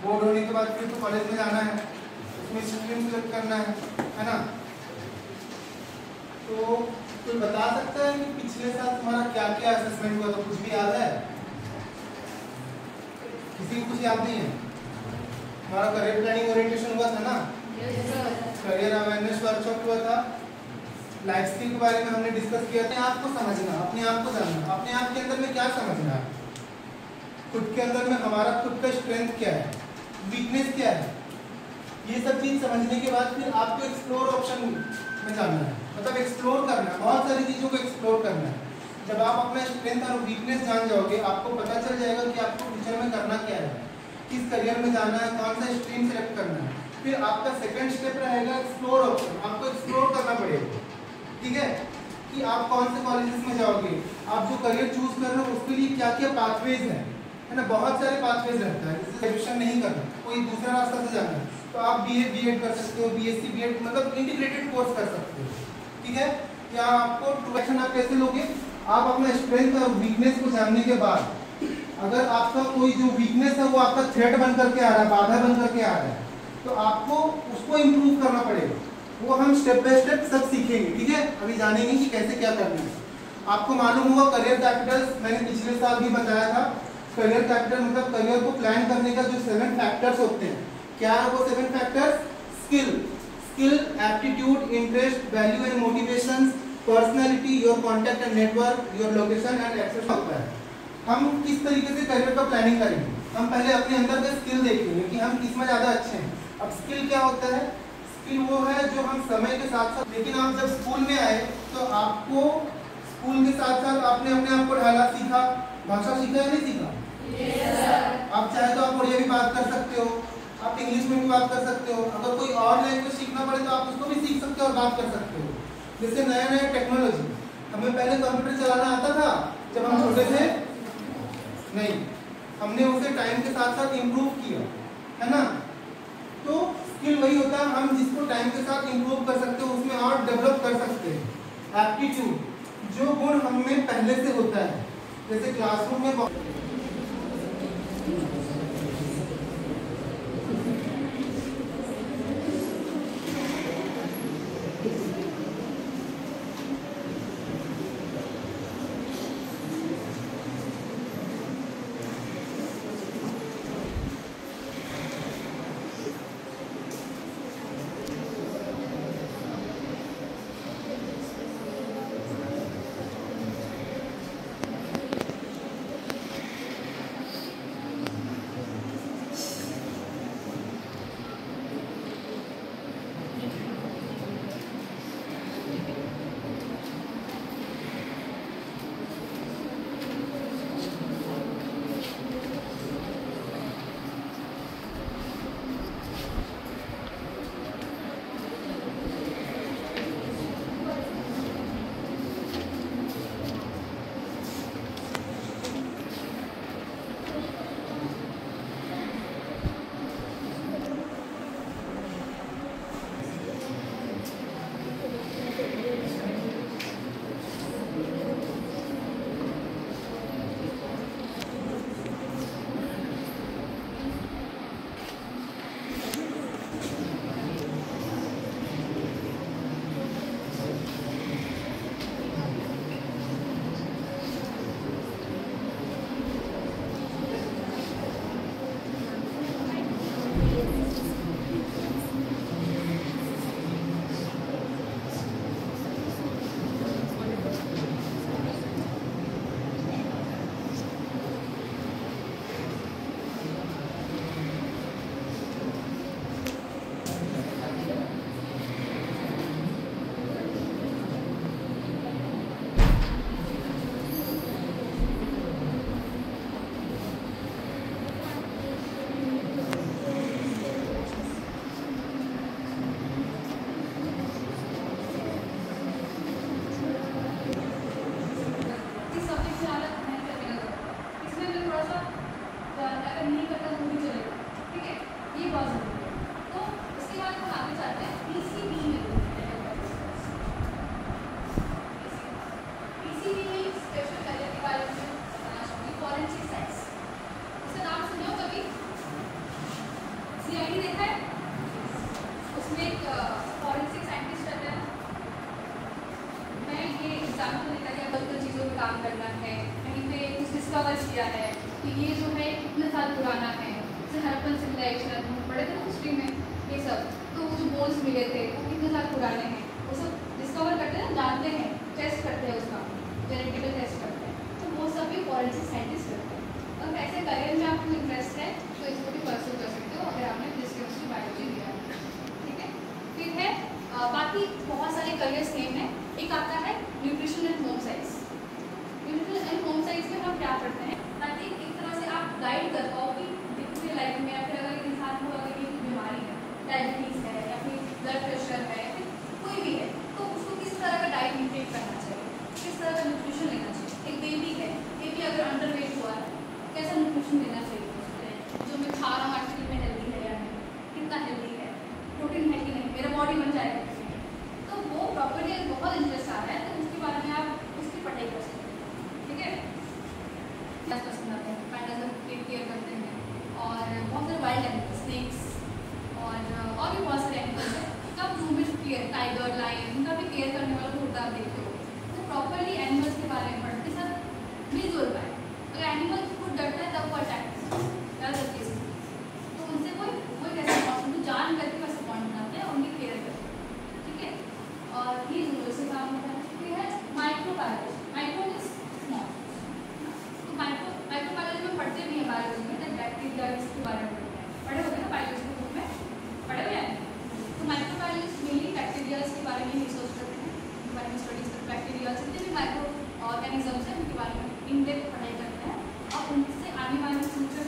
Board होने के बाद फिर तो कॉलेज में जाना है, उसमें स्ट्रीम सिलेक्ट करना है ना। तो कोई बता सकता है कि पिछले साल तुम्हारा क्या क्या असेसमेंट हुआ था, कुछ भी याद है? किसी को कुछ याद नहीं है? हमारा करियर प्लानिंग ओरिएंटेशन हुआ था ना, करियर अवेयरनेस वर्कशॉप हुआ था, लाइफ स्किल के बारे में हमने डिस्कस किया था। आपको समझना, अपने आप को जानना, अपने आप के अंदर में क्या समझना है, खुद के अंदर में हमारा खुद का स्ट्रेंथ क्या है, वीकनेस क्या है, ये सब चीज समझने के बाद फिर आपको एक्सप्लोर ऑप्शन में जाना है, मतलब एक्सप्लोर करना है, बहुत सारी चीज़ों को एक्सप्लोर करना है। जब आप अपना स्ट्रेंथ और वीकनेस जान जाओगे, आपको पता चल जाएगा कि आपको फ्यूचर में करना क्या है, किस करियर में जाना है, कौन सा स्ट्रीम सेलेक्ट करना है। फिर आपका सेकंड स्टेप रहेगा एक्सप्लोर ऑप्शन, आपको एक्सप्लोर करना पड़ेगा, ठीक है, कि आप कौन से कॉलेजेस में जाओगे, आप जो करियर चूज कर रहे हो उसके लिए क्या क्या पाथवेज है ना। बहुत सारे पाथवेज रहता है, जैसे ग्रेजुएशन नहीं करना, कोई दूसरा रास्ता से जाना है तो आप बीए बीएड कर सकते हो, बीएससी बीएड मतलब इंटीग्रेटेड कोर्स कर सकते हो, ठीक है। या आपको ट्यूशन आप कैसे लोगे, आप अपना स्ट्रेंथ और वीकनेस को जानने के बाद अगर आपका कोई जो वीकनेस है वो आपका थ्रेट बन करके आ रहा है, बाधा बन करके आ रहा है, तो आपको उसको इम्प्रूव करना पड़ेगा। वो हम स्टेप बाय स्टेप सब सीखेंगे, ठीक है। अभी जानेंगे कि कैसे क्या करना है। आपको मालूम होगा करियर कैपिटल्स, मैंने पिछले साल भी बताया था, करियर कैपिटल मतलब करियर को प्लान करने का जो 7 फैक्टर्स होते हैं। क्या है वो 7 factors? Skill, aptitude, interest, value and motivations, personality, your contact and network, your location and access होता है। हम किस तरीके से करियर का प्लानिंग करेंगे, हम पहले अपने अंदर का स्किल देखेंगे कि हम किस में ज़्यादा अच्छे हैं। अब स्किल क्या होता है? स्किल वो है जो हम समय के साथ साथ, लेकिन आप जब स्कूल में आए तो आपको स्कूल के साथ साथ आपने अपने आप को ढाला, सीखा, भाषा सीखा या नहीं सीखा? आप चाहे तो आप उड़िया भी बात कर सकते हो, आप इंग्लिश में भी बात कर सकते हो, अगर कोई और लैंग्वेज सीखना पड़े तो आप उसको भी सीख सकते हो और बात कर सकते हो। जैसे नया नया टेक्नोलॉजी, हमें पहले कंप्यूटर चलाना आता था जब हम छोटे थे? नहीं, हमने उसे टाइम के साथ साथ इम्प्रूव किया, है ना। तो स्किल वही होता है, हम जिसको टाइम के साथ इम्प्रूव कर सकते हो उसमें और डेवलप कर सकते हैं। एप्टीट्यूड, जो गुण हम में पहले से होता है, जैसे क्लासरूम में CID देखा है, उसमें एक फॉरेंसिक साइंटिस्ट रहता है। मैं ये एग्जाम्पल देता कि कल्चरल चीज़ों में काम करना है, कहीं पे कुछ डिस्कवर किया है कि ये जो है कितने साल पुराना है, जैसे हड़प्पन सिविलाइजेशन पढ़े थे हिस्ट्री में ये सब, तो वो जो बोन्स मिले थे वो कितने साल पुराने हैं, वो सब डिस्कवर करते हैं, जानते हैं, टेस्ट करते हैं, उसका जेनेटिकल टेस्ट करते हैं, तो वो सब भी फॉरेंसिक साइंटिस्ट करते हैं। और ऐसे करियर में आपको इंटरेस्ट है तो इसको भी परस्यू कर सकते हो अगर आपने फिजिक्स केमिस्ट्री बायोलॉजी लिया है, ठीक है। फिर है बाकी बहुत सारे करियर्स नेम है। एक आता है nutrition and home science. Nutrition and home science में हम क्या पढ़ते हैं ताकि एक तरह से आप गाइड कर पाओ कि अपने लाइफ में, या फिर अगर इंसान को अगर ये बीमारी है, डायबिटीज़ है या फिर ब्लड प्रेशर है या फिर कोई भी है, तो उसको किस तरह का डाइट इंटेक करना चाहिए, किस तरह का न्यूट्रिशन लेना चाहिए। एक बेबी है, बेबी अगर अंडर वेट हुआ है, कैसा न्यूट्रिशन देना चाहिए उसको, जो मैं खा रहा हूँ एक्चुअली में हेल्दी है या नहीं, कितना हेल्दी है, प्रोटीन है कि नहीं, मेरा बॉडी बन जाएगा कि नहीं। तो वो प्रॉपर्टी अगर बहुत इंटरेस्ट आ रहा है तो उसके बारे में आप उसकी पढ़ाई कर सकते हैं, ठीक है।